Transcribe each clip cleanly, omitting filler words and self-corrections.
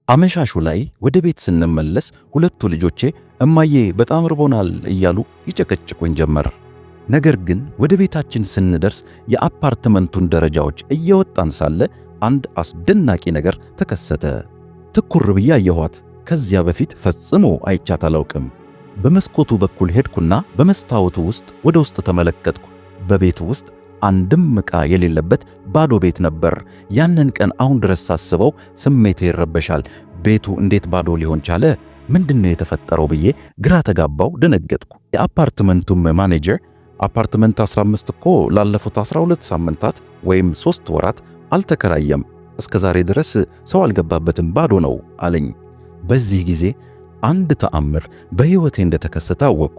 አመሻሹ ላይ ወደ ቤት ስንመለስ ሁለቱ ልጆቼ እማዬ በጣም ርቦናል እያሉ ይጨቀጭቁኝ ጀመር። ነገር ግን ወደ ቤታችን ስንደርስ የአፓርትመንቱን ደረጃዎች እየወጣን ሳለ አንድ አስደናቂ ነገር ተከሰተ። ትኩር ብዬ አየኋት። ከዚያ በፊት ፈጽሞ አይቻት አላውቅም። በመስኮቱ በኩል ሄድኩና በመስታወቱ ውስጥ ወደ ውስጥ ተመለከትኩ። በቤቱ ውስጥ አንድም ዕቃ የሌለበት ባዶ ቤት ነበር። ያንን ቀን አሁን ድረስ ሳስበው ስሜቴ ይረበሻል። ቤቱ እንዴት ባዶ ሊሆን ቻለ? ምንድነው የተፈጠረው ብዬ ግራ ተጋባው፣ ደነገጥኩ። የአፓርትመንቱም ማኔጀር አፓርትመንት 15 እኮ ላለፉት 12 ሳምንታት ወይም 3 ወራት አልተከራየም፣ እስከ ዛሬ ድረስ ሰው አልገባበትም፣ ባዶ ነው አለኝ። በዚህ ጊዜ አንድ ተአምር በሕይወቴ እንደተከሰተ አወቅኩ።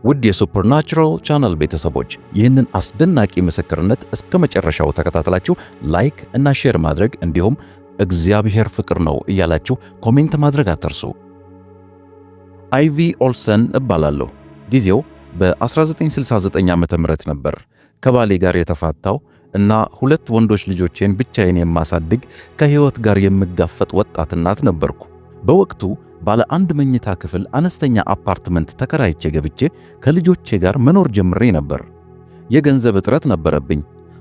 ውድ የሱፐርናቹራል ቻናል ቤተሰቦች ይህንን አስደናቂ ምስክርነት እስከ መጨረሻው ተከታትላችሁ ላይክ እና ሼር ማድረግ እንዲሁም እግዚአብሔር ፍቅር ነው እያላችሁ ኮሜንት ማድረግ አትርሱ። አይቪ ኦልሰን እባላለሁ። ጊዜው በ1969 ዓ.ም ነበር። ከባሌ ጋር የተፋታው እና 2 ወንዶች ልጆቼን ብቻዬን የማሳድግ ከሕይወት ጋር የምጋፈጥ ወጣት እናት ነበርኩ። በወቅቱ ባለ 1 መኝታ ክፍል አነስተኛ አፓርትመንት ተከራይቼ ገብቼ ከልጆቼ ጋር መኖር ጀምሬ ነበር። የገንዘብ እጥረት ነበረብኝ።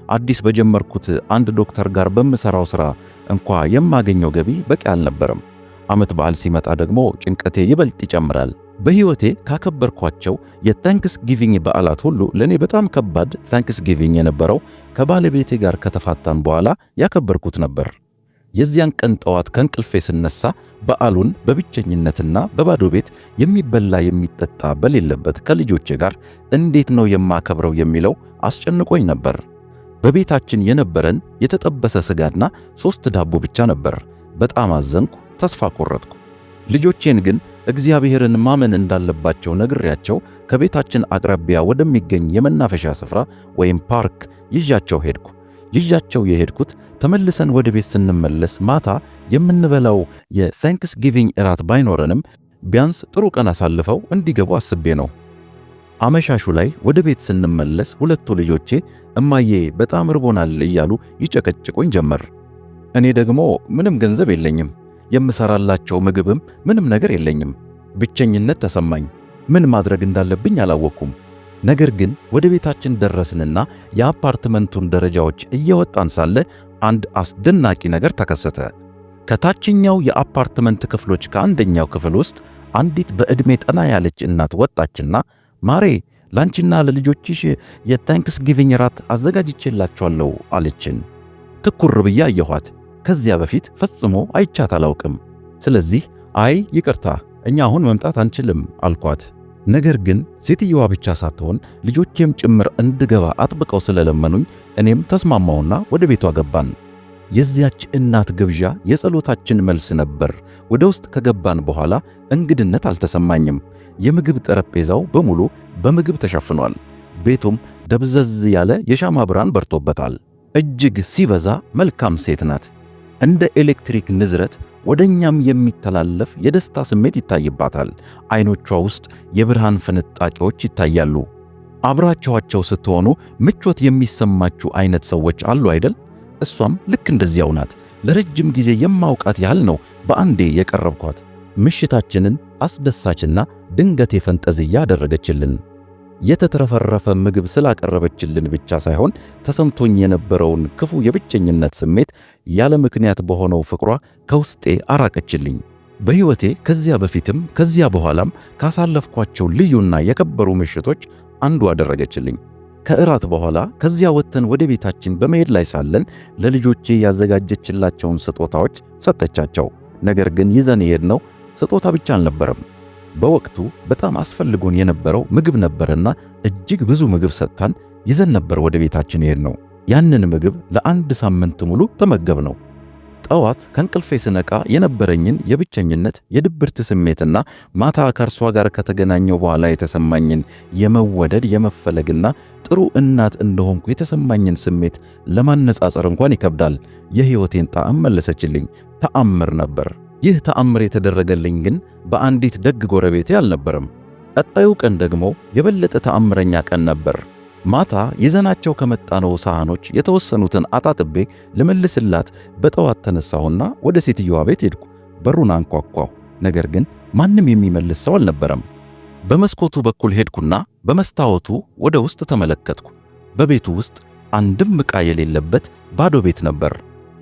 አዲስ በጀመርኩት አንድ ዶክተር ጋር በምሰራው ሥራ እንኳ የማገኘው ገቢ በቂ አልነበረም። ዓመት በዓል ሲመጣ ደግሞ ጭንቀቴ ይበልጥ ይጨምራል። በሕይወቴ ካከበርኳቸው የታንክስ ጊቪንግ በዓላት ሁሉ ለእኔ በጣም ከባድ ታንክስ ጊቪንግ የነበረው ከባለቤቴ ጋር ከተፋታን በኋላ ያከበርኩት ነበር። የዚያን ቀን ጠዋት ከእንቅልፌ ስነሳ በዓሉን በብቸኝነትና በባዶ ቤት የሚበላ የሚጠጣ በሌለበት ከልጆቼ ጋር እንዴት ነው የማከብረው የሚለው አስጨንቆኝ ነበር። በቤታችን የነበረን የተጠበሰ ስጋና 3 ዳቦ ብቻ ነበር። በጣም አዘንኩ፣ ተስፋ ቆረጥኩ። ልጆቼን ግን እግዚአብሔርን ማመን እንዳለባቸው ነግሬያቸው ከቤታችን አቅራቢያ ወደሚገኝ የመናፈሻ ስፍራ ወይም ፓርክ ይዣቸው ሄድኩ። ይዣቸው የሄድኩት ተመልሰን ወደ ቤት ስንመለስ ማታ የምንበላው የታንክስ ጊቪንግ እራት ባይኖረንም ቢያንስ ጥሩ ቀን አሳልፈው እንዲገቡ አስቤ ነው። አመሻሹ ላይ ወደ ቤት ስንመለስ ሁለቱ ልጆቼ እማዬ በጣም ርቦናል እያሉ ይጨቀጭቁኝ ጀመር። እኔ ደግሞ ምንም ገንዘብ የለኝም፣ የምሰራላቸው ምግብም ምንም ነገር የለኝም። ብቸኝነት ተሰማኝ። ምን ማድረግ እንዳለብኝ አላወቅኩም። ነገር ግን ወደ ቤታችን ደረስንና የአፓርትመንቱን ደረጃዎች እየወጣን ሳለ አንድ አስደናቂ ነገር ተከሰተ። ከታችኛው የአፓርትመንት ክፍሎች ከአንደኛው ክፍል ውስጥ አንዲት በዕድሜ ጠና ያለች እናት ወጣችና ማሬ ላንቺና ለልጆችሽ የታንክስ ጊቪንግ ራት አዘጋጅቼላችኋለሁ አለችን። ትኩር ብዬ አየኋት። ከዚያ በፊት ፈጽሞ አይቻት አላውቅም። ስለዚህ አይ ይቅርታ፣ እኛ አሁን መምጣት አንችልም አልኳት። ነገር ግን ሴትየዋ ብቻ ሳትሆን ልጆቼም ጭምር እንድገባ አጥብቀው ስለለመኑኝ እኔም ተስማማውና ወደ ቤቷ ገባን። የዚያች እናት ግብዣ የጸሎታችን መልስ ነበር። ወደ ውስጥ ከገባን በኋላ እንግድነት አልተሰማኝም። የምግብ ጠረጴዛው በሙሉ በምግብ ተሸፍኗል። ቤቱም ደብዘዝ ያለ የሻማ ብርሃን በርቶበታል። እጅግ ሲበዛ መልካም ሴት ናት። እንደ ኤሌክትሪክ ንዝረት ወደኛም የሚተላለፍ የደስታ ስሜት ይታይባታል። አይኖቿ ውስጥ የብርሃን ፍንጣቂዎች ይታያሉ። አብራቸዋቸው ስትሆኑ ምቾት የሚሰማችሁ አይነት ሰዎች አሉ አይደል? እሷም ልክ እንደዚያው ናት። ለረጅም ጊዜ የማውቃት ያህል ነው በአንዴ የቀረብኳት። ምሽታችንን አስደሳችና ድንገት ፈንጠዝያ አደረገችልን። የተትረፈረፈ ምግብ ስላቀረበችልን ብቻ ሳይሆን ተሰምቶኝ የነበረውን ክፉ የብቸኝነት ስሜት ያለ ምክንያት በሆነው ፍቅሯ ከውስጤ አራቀችልኝ። በሕይወቴ ከዚያ በፊትም ከዚያ በኋላም ካሳለፍኳቸው ልዩና የከበሩ ምሽቶች አንዱ አደረገችልኝ። ከእራት በኋላ ከዚያ ወጥተን ወደ ቤታችን በመሄድ ላይ ሳለን ለልጆቼ ያዘጋጀችላቸውን ስጦታዎች ሰጠቻቸው። ነገር ግን ይዘን የሄድነው ስጦታ ብቻ አልነበረም። በወቅቱ በጣም አስፈልጎን የነበረው ምግብ ነበርና እጅግ ብዙ ምግብ ሰጥታን ይዘን ነበር ወደ ቤታችን የሄድነው። ያንን ምግብ ለ1 ሳምንት ሙሉ ተመገብነው። ጠዋት ከእንቅልፌ ስነቃ የነበረኝን የብቸኝነት የድብርት ስሜትና ማታ ከእርሷ ጋር ከተገናኘው በኋላ የተሰማኝን የመወደድ የመፈለግና ጥሩ እናት እንደሆንኩ የተሰማኝን ስሜት ለማነጻጸር እንኳን ይከብዳል። የሕይወቴን ጣዕም መለሰችልኝ። ተአምር ነበር። ይህ ተአምር የተደረገልኝ ግን በአንዲት ደግ ጎረቤቴ አልነበረም። ቀጣዩ ቀን ደግሞ የበለጠ ተአምረኛ ቀን ነበር። ማታ ይዘናቸው ከመጣነው ሳህኖች የተወሰኑትን አጣጥቤ ልመልስላት በጠዋት ተነሳሁና ወደ ሴትየዋ ቤት ሄድኩ። በሩን አንኳኳሁ። ነገር ግን ማንም የሚመልስ ሰው አልነበረም። በመስኮቱ በኩል ሄድኩና በመስታወቱ ወደ ውስጥ ተመለከትኩ። በቤቱ ውስጥ አንድም ዕቃ የሌለበት ባዶ ቤት ነበር።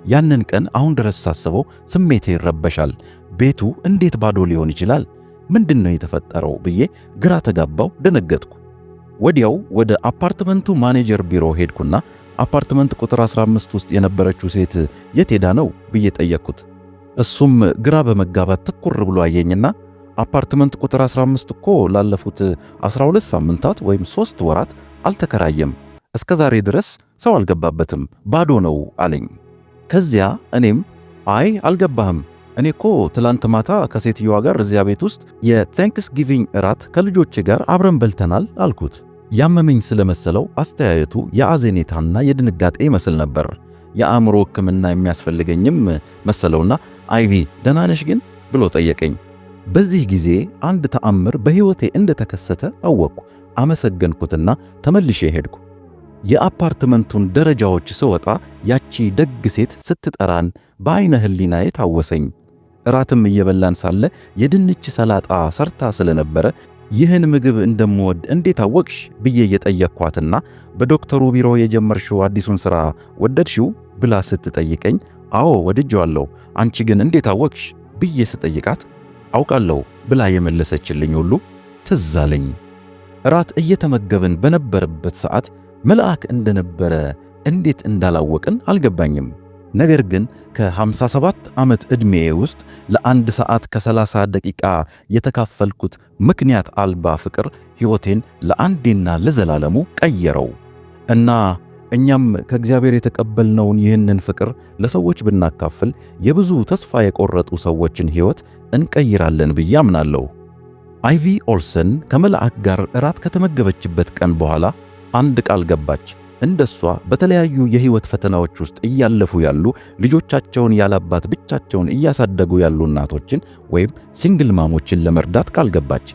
ያንን ቀን አሁን ድረስ ሳስበው ስሜቴ ይረበሻል። ቤቱ እንዴት ባዶ ሊሆን ይችላል? ምንድነው የተፈጠረው ብዬ ግራ ተጋባው፣ ደነገጥኩ። ወዲያው ወደ አፓርትመንቱ ማኔጀር ቢሮ ሄድኩና አፓርትመንት ቁጥር 15 ውስጥ የነበረችው ሴት የት ሄዳ ነው ብዬ ጠየቅኩት። እሱም ግራ በመጋባት ትኩር ብሎ አየኝና አፓርትመንት ቁጥር 15 እኮ ላለፉት 12 ሳምንታት ወይም 3 ወራት አልተከራየም፣ እስከ ዛሬ ድረስ ሰው አልገባበትም፣ ባዶ ነው አለኝ። ከዚያ እኔም አይ አልገባህም፣ እኔ እኮ ትላንት ማታ ከሴትዮዋ ጋር እዚያ ቤት ውስጥ የታንክስ ጊቪንግ እራት ከልጆቼ ጋር አብረን በልተናል አልኩት። ያመመኝ ስለመሰለው አስተያየቱ የአዘኔታና የድንጋጤ ይመስል ነበር። የአእምሮ ሕክምና የሚያስፈልገኝም መሰለውና አይቪ ደህና ነሽ ግን ብሎ ጠየቀኝ። በዚህ ጊዜ አንድ ተአምር በሕይወቴ እንደተከሰተ አወቅኩ። አመሰገንኩትና ተመልሼ ሄድኩ። የአፓርትመንቱን ደረጃዎች ስወጣ ያቺ ደግ ሴት ስትጠራን በዓይነ ሕሊናዬ ታወሰኝ። እራትም እየበላን ሳለ የድንች ሰላጣ ሰርታ ስለነበረ ይህን ምግብ እንደምወድ እንዴት አወቅሽ ብዬ የጠየቅኳትና በዶክተሩ ቢሮ የጀመርሽው አዲሱን ሥራ ወደድሽው ብላ ስትጠይቀኝ አዎ ወድጄዋለሁ፣ አንቺ ግን እንዴት አወቅሽ ብዬ ስጠይቃት አውቃለሁ ብላ የመለሰችልኝ ሁሉ ትዝ አለኝ። እራት እየተመገብን በነበረበት ሰዓት መልአክ እንደነበረ እንዴት እንዳላወቅን አልገባኝም። ነገር ግን ከ57 ዓመት ዕድሜዬ ውስጥ ለአንድ ሰዓት ከ30 ደቂቃ የተካፈልኩት ምክንያት አልባ ፍቅር ሕይወቴን ለአንዴና ለዘላለሙ ቀየረው እና እኛም ከእግዚአብሔር የተቀበልነውን ይህንን ፍቅር ለሰዎች ብናካፍል የብዙ ተስፋ የቆረጡ ሰዎችን ሕይወት እንቀይራለን ብዬ አምናለሁ። አይቪ ኦልሰን ከመልአክ ጋር እራት ከተመገበችበት ቀን በኋላ አንድ ቃል ገባች። እንደሷ በተለያዩ የሕይወት ፈተናዎች ውስጥ እያለፉ ያሉ ልጆቻቸውን ያላባት ብቻቸውን እያሳደጉ ያሉ እናቶችን ወይም ሲንግል ማሞችን ለመርዳት ቃል ገባች።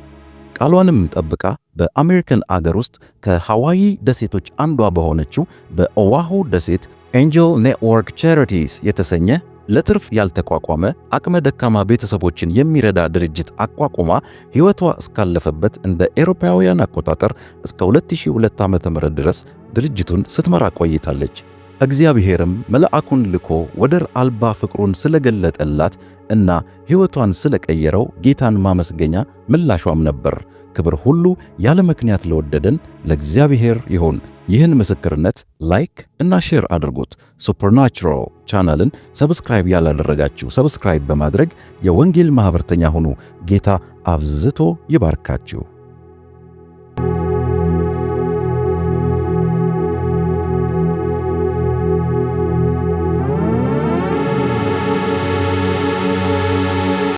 ቃሏንም ጠብቃ በአሜሪካን አገር ውስጥ ከሃዋይ ደሴቶች አንዷ በሆነችው በኦዋሁ ደሴት ኤንጀል ኔትወርክ ቻሪቲስ የተሰኘ ለትርፍ ያልተቋቋመ አቅመ ደካማ ቤተሰቦችን የሚረዳ ድርጅት አቋቁማ ሕይወቷ እስካለፈበት እንደ ኤሮፓውያን አቆጣጠር እስከ 2002 ዓ.ም ድረስ ድርጅቱን ስትመራ ቆይታለች። እግዚአብሔርም መልአኩን ልኮ ወደር አልባ ፍቅሩን ስለገለጠላት እና ሕይወቷን ስለቀየረው ጌታን ማመስገኛ ምላሿም ነበር። ክብር ሁሉ ያለ ምክንያት ለወደደን ለእግዚአብሔር ይሁን። ይህን ምስክርነት ላይክ እና ሼር አድርጉት። ሱፐርናቹራል ቻናልን ሰብስክራይብ ያላደረጋችሁ ሰብስክራይብ በማድረግ የወንጌል ማኅበርተኛ ሁኑ። ጌታ አብዝቶ ይባርካችሁ።